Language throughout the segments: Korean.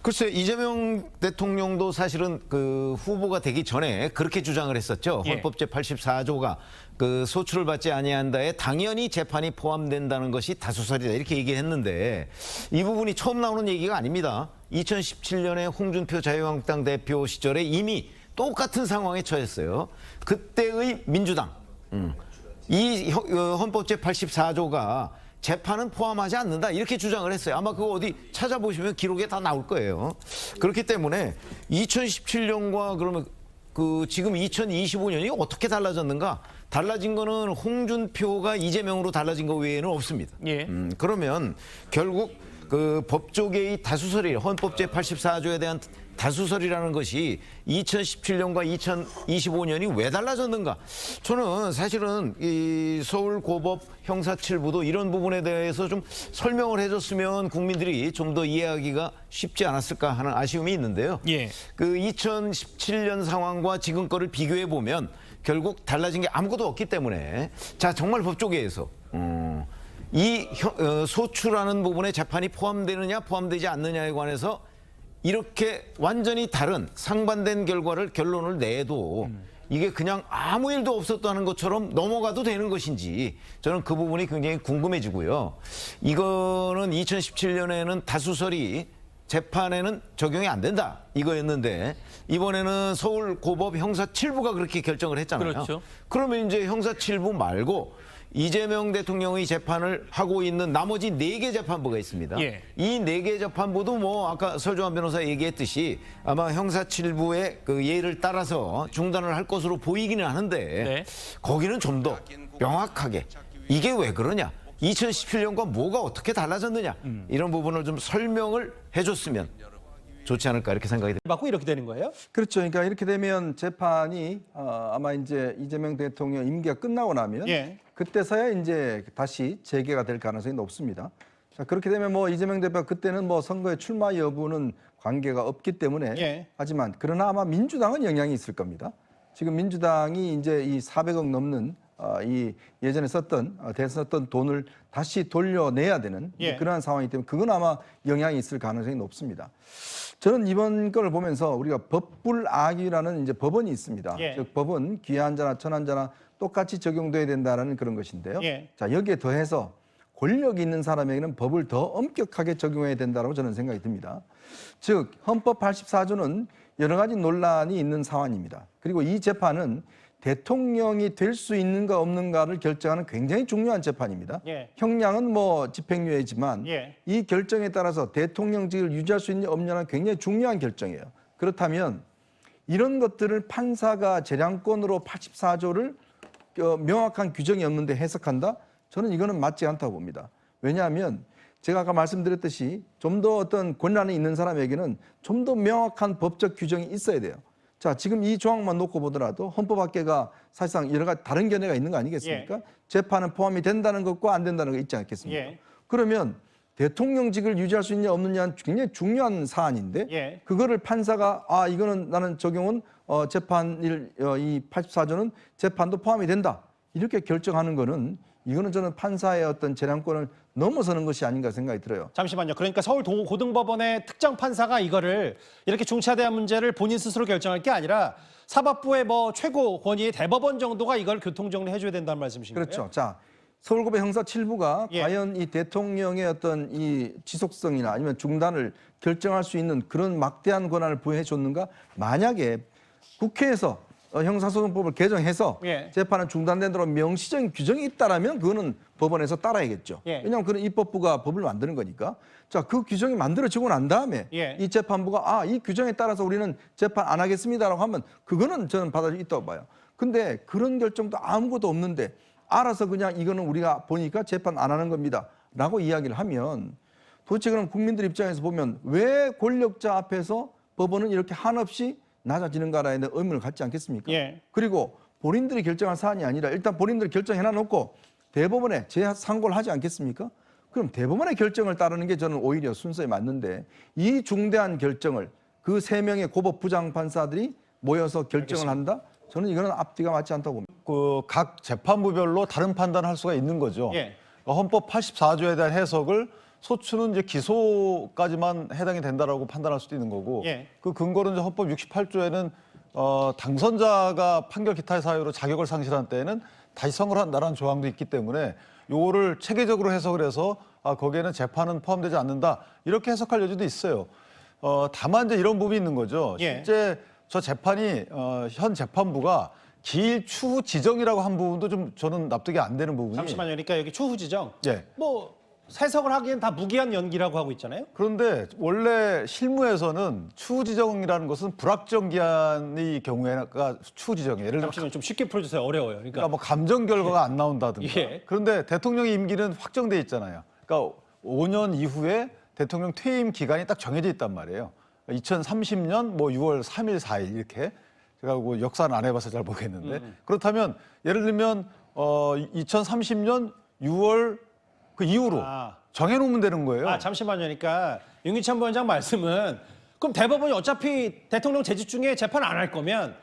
글쎄 이재명 대통령도 사실은 그 후보가 되기 전에 그렇게 주장을 했었죠. 예. 헌법 제84조가 그 소출을 받지 아니한다에 당연히 재판이 포함된다는 것이 다수설이다 이렇게 얘기했는데 이 부분이 처음 나오는 얘기가 아닙니다. 2017년에 홍준표 자유한국당 대표 시절에 이미 똑같은 상황에 처했어요. 그때의 민주당 이 헌법 제84조가 재판은 포함하지 않는다 이렇게 주장을 했어요. 아마 그거 어디 찾아보시면 기록에 다 나올 거예요. 그렇기 때문에 2017년과 그러면 그 지금 2025년이 어떻게 달라졌는가? 달라진 거는 홍준표가 이재명으로 달라진 거 외에는 없습니다. 예. 그러면 결국 그 법조계의 다수설이 헌법 제84조에 대한 다수설이라는 것이 2017년과 2025년이 왜 달라졌는가? 저는 사실은 이 서울고법 형사7부도 이런 부분에 대해서 좀 설명을 해줬으면 국민들이 좀 더 이해하기가 쉽지 않았을까 하는 아쉬움이 있는데요. 예. 그 2017년 상황과 지금 거를 비교해 보면 결국 달라진 게 아무것도 없기 때문에 자 정말 법조계에서 이 소출하는 부분에 재판이 포함되느냐 포함되지 않느냐에 관해서 이렇게 완전히 다른 상반된 결론을 내도 이게 그냥 아무 일도 없었다는 것처럼 넘어가도 되는 것인지 저는 그 부분이 굉장히 궁금해지고요. 이거는 2017년에는 다수설이 재판에는 적용이 안 된다 이거였는데 이번에는 서울고법 형사7부가 그렇게 결정을 했잖아요. 그렇죠. 그러면 이제 형사7부 말고 이재명 대통령의 재판을 하고 있는 나머지 4개 재판부가 있습니다. 예. 이 4개 재판부도 뭐 아까 설조한 변호사 얘기했듯이 아마 형사7부의 그 예를 따라서 중단을 할 것으로 보이기는 하는데 네. 거기는 좀 더 명확하게 이게 왜 그러냐 2017년과 뭐가 어떻게 달라졌느냐 이런 부분을 좀 설명을 해줬으면 좋지 않을까 이렇게 생각이 됩니다. 받고 이렇게 되는 거예요? 그렇죠. 그러니까 이렇게 되면 재판이 아마 이제 이재명 대통령 임기가 끝나고 나면 예. 그때서야 이제 다시 재개가 될 가능성이 높습니다. 자, 그렇게 되면 뭐 이재명 대표가 그때는 뭐 선거에 출마 여부는 관계가 없기 때문에 예. 하지만 그러나 아마 민주당은 영향이 있을 겁니다. 지금 민주당이 이제 이 400억 넘는 이 예전에 대선 썼던 돈을 다시 돌려내야 되는 예. 그러한 상황이기 때문에 그건 아마 영향이 있을 가능성이 높습니다. 저는 이번 걸 보면서 우리가 법불악유라는 이제 법원이 있습니다. 예. 즉 법은 귀한 자나 천한 자나 똑같이 적용돼야 된다라는 그런 것인데요. 예. 자, 여기에 더해서 권력이 있는 사람에게는 법을 더 엄격하게 적용해야 된다고 저는 생각이 듭니다. 즉 헌법 84조는 여러 가지 논란이 있는 사안입니다. 그리고 이 재판은 대통령이 될 수 있는가 없는가를 결정하는 굉장히 중요한 재판입니다. 예. 형량은 뭐 집행유예지만 예. 이 결정에 따라서 대통령직을 유지할 수 있느냐 없느냐는 굉장히 중요한 결정이에요. 그렇다면 이런 것들을 판사가 재량권으로 84조를 명확한 규정이 없는데 해석한다? 저는 이거는 맞지 않다고 봅니다. 왜냐하면 제가 아까 말씀드렸듯이 좀 더 어떤 권한이 있는 사람에게는 좀 더 명확한 법적 규정이 있어야 돼요. 자, 지금 이 조항만 놓고 보더라도 헌법학계가 사실상 여러 가지 다른 견해가 있는 거 아니겠습니까? 예. 재판은 포함이 된다는 것과 안 된다는 거 있지 않겠습니까? 예. 그러면 대통령직을 유지할 수 있냐 없느냐는 굉장히 중요한 사안인데 예. 그거를 판사가 이거는 나는 적용은 재판일 이 84조는 재판도 포함이 된다. 이렇게 결정하는 거는 이거는 저는 판사의 어떤 재량권을 넘어서는 것이 아닌가 생각이 들어요. 잠시만요. 그러니까 서울 고등법원의 특정 판사가 이거를 이렇게 중차대한 문제를 본인 스스로 결정할 게 아니라 사법부의 뭐 최고 권위의 대법원 정도가 이걸 교통정리해 줘야 된다는 말씀이신 거예요? 그렇죠. 자, 서울고법 형사7부가 예. 과연 이 대통령의 어떤 이 지속성이나 아니면 중단을 결정할 수 있는 그런 막대한 권한을 부여해 줬는가? 만약에 국회에서 형사소송법을 개정해서 예. 재판은 중단되도록 명시적인 규정이 있다라면 그거는 법원에서 따라야겠죠. 예. 왜냐하면 그런 입법부가 법을 만드는 거니까. 자, 그 규정이 만들어지고 난 다음에 예. 이 재판부가 이 규정에 따라서 우리는 재판 안 하겠습니다라고 하면 그거는 저는 받아들일 수 있다고 봐요. 근데 그런 결정도 아무것도 없는데 알아서 그냥 이거는 우리가 보니까 재판 안 하는 겁니다라고 이야기를 하면 도대체 그럼 국민들 입장에서 보면 왜 권력자 앞에서 법원은 이렇게 한없이 낮아지는가라는 의문을 갖지 않겠습니까? 예. 그리고 본인들이 결정한 사안이 아니라 일단 본인들이 결정해놔놓고 대법원에 재상고를 하지 않겠습니까? 그럼 대법원의 결정을 따르는 게 저는 오히려 순서에 맞는데 이 중대한 결정을 그 3명의 고법 부장판사들이 모여서 결정을 한다? 저는 이거는 앞뒤가 맞지 않다고 봅니다. 그 각 재판부별로 다른 판단을 할 수가 있는 거죠. 예. 헌법 84조에 대한 해석을 소추는 이제 기소까지만 해당이 된다라고 판단할 수도 있는 거고 예. 그 근거는 이제 헌법 68조에는 당선자가 판결 기타의 사유로 자격을 상실한 때에는 다시 선거를 한다라는 조항도 있기 때문에 요거를 체계적으로 해석을 해서 거기에는 재판은 포함되지 않는다 이렇게 해석할 여지도 있어요. 다만 이제 이런 부분이 있는 거죠. 예. 실제 저 재판이 현 재판부가 기일 추후 지정이라고 한 부분도 좀 저는 납득이 안 되는 부분이. 잠시만요. 그러니까 여기 추후 지정. 예. 뭐 해석을 하기엔 다 무기한 연기라고 하고 있잖아요. 그런데 원래 실무에서는 추후 지정이라는 것은 불확정 기한의 경우에가 추후 지정이에요. 예를 들면 잠시만 좀 쉽게 풀어주세요. 어려워요. 그러니까 뭐 감정 결과가 안 나온다든가. 예. 그런데 대통령의 임기는 확정돼 있잖아요. 그러니까 5년 이후에 대통령 퇴임 기간이 딱 정해져 있단 말이에요. 2030년 뭐 6월 3일, 4일 이렇게. 제가 뭐 역사는 안 해봐서 잘 모르겠는데 그렇다면 예를 들면 2030년 6월 그 이후로 정해놓으면 되는 거예요. 잠시만요. 그러니까 윤기찬 부원장 말씀은 그럼 대법원이 어차피 대통령 재직 중에 재판 안 할 거면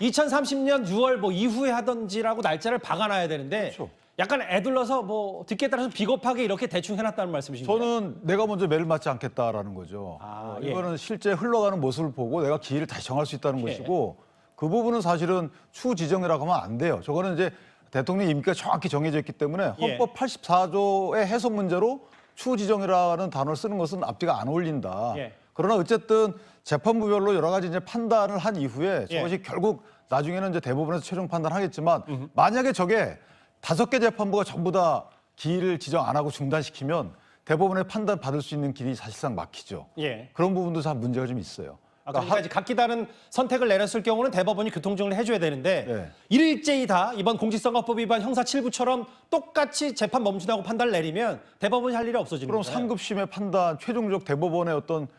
2030년 6월 뭐 이후에 하던지라고 날짜를 박아놔야 되는데 그렇죠. 약간 애둘러서 뭐 듣기에 따라서 비겁하게 이렇게 대충 해놨다는 말씀이신가요? 저는 내가 먼저 매를 맞지 않겠다라는 거죠. 예. 이거는 실제 흘러가는 모습을 보고 내가 기일을 다시 정할 수 있다는 것이고 그 부분은 사실은 추후 지정이라고 하면 안 돼요. 저거는 이제 대통령 임기가 정확히 정해져 있기 때문에 헌법 84조의 해석 문제로 추후 지정이라는 단어를 쓰는 것은 앞뒤가 안 어울린다. 예. 그러나 어쨌든 재판부별로 여러 가지 이제 판단을 한 이후에 예. 저것이 결국 나중에는 이제 대법원에서 최종 판단하겠지만 만약에 저게 5개 재판부가 전부 다 기일을 지정 안 하고 중단시키면 대법원의 판단 받을 수 있는 길이 사실상 막히죠. 예. 그런 부분도 참 문제가 좀 있어요. 그러니까 이제 각기 다른 선택을 내렸을 경우는 대법원이 교통정리를 해줘야 되는데 네. 일일제히 다 이번 공직선거법 위반 형사 7부처럼 똑같이 재판 멈춘다고 판단을 내리면 대법원이 할 일이 없어지는 그럼 거예요. 상급심의 판단, 최종적 대법원의 어떤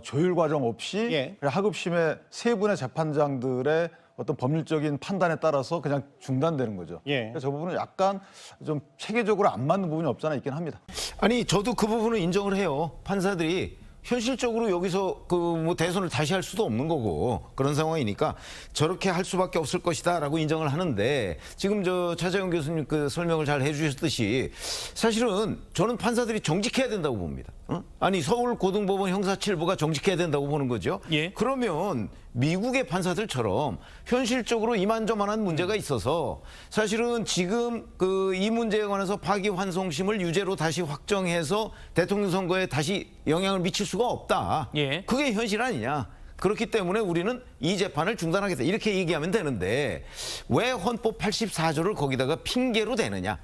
조율 과정 없이 예. 하급심의 세 분의 재판장들의 어떤 법률적인 판단에 따라서 그냥 중단되는 거죠. 예. 그러니까 저 부분은 약간 좀 체계적으로 안 맞는 부분이 없잖아 있긴 합니다. 아니 저도 그 부분은 인정을 해요. 판사들이 현실적으로 여기서 그 뭐 대선을 다시 할 수도 없는 거고 그런 상황이니까 저렇게 할 수밖에 없을 것이다라고 인정을 하는데 지금 저 차재현 교수님 그 설명을 잘 해주셨듯이 사실은 저는 판사들이 정직해야 된다고 봅니다. 아니 서울고등법원 형사 7부가 정직해야 된다고 보는 거죠. 예. 그러면 미국의 판사들처럼 현실적으로 이만저만한 문제가 있어서 사실은 지금 그 이 문제에 관해서 파기환송심을 유죄로 다시 확정해서 대통령 선거에 다시 영향을 미칠 수가 없다. 예. 그게 현실 아니냐. 그렇기 때문에 우리는 이 재판을 중단하겠다. 이렇게 얘기하면 되는데 왜 헌법 84조를 거기다가 핑계로 대느냐.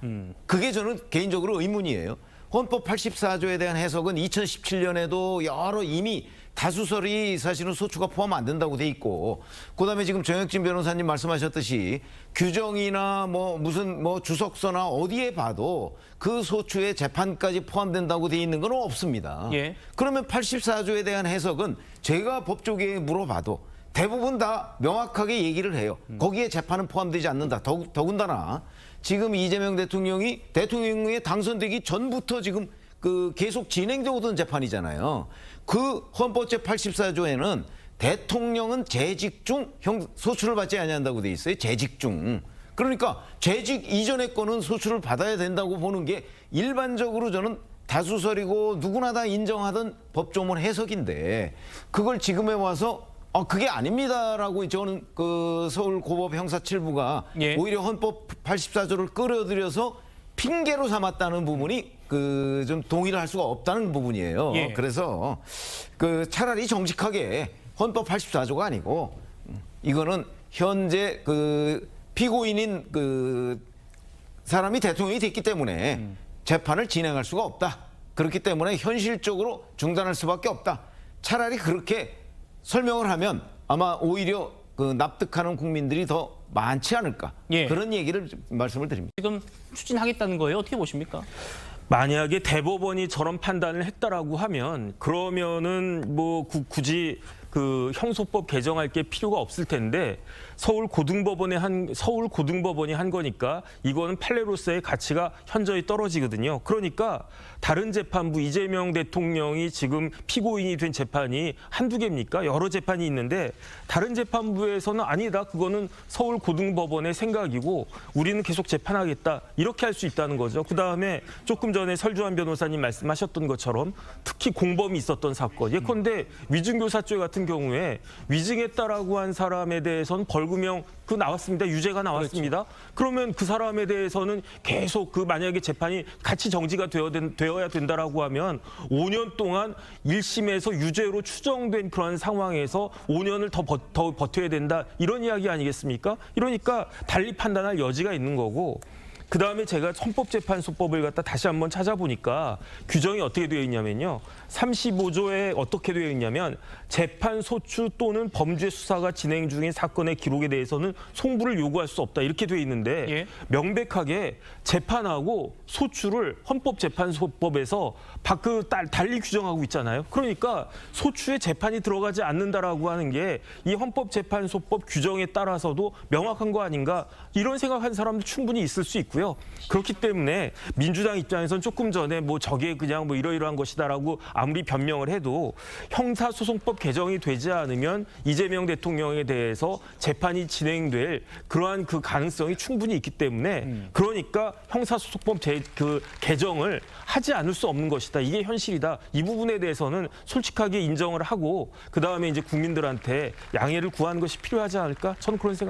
그게 저는 개인적으로 의문이에요. 헌법 84조에 대한 해석은 2017년에도 여러 이미 다수설이 사실은 소추가 포함 안 된다고 돼 있고 그다음에 지금 정혁진 변호사님 말씀하셨듯이 규정이나 뭐 무슨 뭐 주석서나 어디에 봐도 그 소추의 재판까지 포함된다고 돼 있는 건 없습니다. 예. 그러면 84조에 대한 해석은 제가 법조계에 물어봐도 대부분 다 명확하게 얘기를 해요. 거기에 재판은 포함되지 않는다. 더군다나 지금 이재명 대통령이 대통령에 당선되기 전부터 지금 그 계속 진행되어 오던 재판이잖아요. 그 헌법제 84조에는 대통령은 재직 중 소추를 받지 아니한다고 돼 있어요. 재직 중. 그러니까 재직 이전의 거는 소추를 받아야 된다고 보는 게 일반적으로 저는 다수설이고 누구나 다 인정하던 법조문 해석인데 그걸 지금에 와서 그게 아닙니다라고 저는 그 서울고법 형사 7부가 예. 오히려 헌법 84조를 끌어들여서 핑계로 삼았다는 부분이 그 좀 동의를 할 수가 없다는 부분이에요. 예. 그래서 그 차라리 정직하게 헌법 84조가 아니고 이거는 현재 그 피고인인 그 사람이 대통령이 됐기 때문에 재판을 진행할 수가 없다. 그렇기 때문에 현실적으로 중단할 수밖에 없다. 차라리 그렇게 설명을 하면 아마 오히려 그 납득하는 국민들이 더 많지 않을까. 예. 그런 얘기를 말씀을 드립니다. 지금 추진하겠다는 거예요. 어떻게 보십니까? 만약에 대법원이 저런 판단을 했다라고 하면 그러면은 뭐 굳이 그 형소법 개정할 게 필요가 없을 텐데 서울 고등법원이 한 거니까 이거는 판례로서의 가치가 현저히 떨어지거든요. 그러니까 다른 재판부 이재명 대통령이 지금 피고인이 된 재판이 한두 개입니까? 여러 재판이 있는데 다른 재판부에서는 아니다. 그거는 서울 고등법원의 생각이고 우리는 계속 재판하겠다. 이렇게 할 수 있다는 거죠. 그다음에 조금 전에 설주환 변호사님 말씀하셨던 것처럼 특히 공범이 있었던 사건. 예컨대 위증교사죄 같은 경우에 위증했다라고 한 사람에 대해서는 벌금형 나왔습니다. 유죄가 나왔습니다. 그러면 그 사람에 대해서는 계속 만약에 재판이 같이 정지가 되어야 된다라고 하면 5년 동안 1심에서 유죄로 추정된 그런 상황에서 5년을 더 버텨야 된다. 이런 이야기 아니겠습니까? 이러니까 달리 판단할 여지가 있는 거고 그다음에 제가 헌법재판소법을 갖다 다시 한번 찾아보니까 규정이 어떻게 되어 있냐면요. 35조에 어떻게 되어 있냐면 재판 소추 또는 범죄 수사가 진행 중인 사건의 기록에 대해서는 송부를 요구할 수 없다. 이렇게 되어 있는데 예. 명백하게 재판하고 소추를 헌법재판소법에서 달리 규정하고 있잖아요. 그러니까 소추에 재판이 들어가지 않는다라고 하는 게 이 헌법재판소법 규정에 따라서도 명확한 거 아닌가 이런 생각하는 사람도 충분히 있을 수 있고요. 그렇기 때문에 민주당 입장에서는 조금 전에 저게 그냥 이러이러한 것이다라고 아무리 변명을 해도 형사소송법 개정이 되지 않으면 이재명 대통령에 대해서 재판이 진행될 그러한 그 가능성이 충분히 있기 때문에 그러니까 형사소송법 개정을 하지 않을 수 없는 것이다. 이게 현실이다. 이 부분에 대해서는 솔직하게 인정을 하고 그다음에 이제 국민들한테 양해를 구하는 것이 필요하지 않을까? 저는 그런 생각.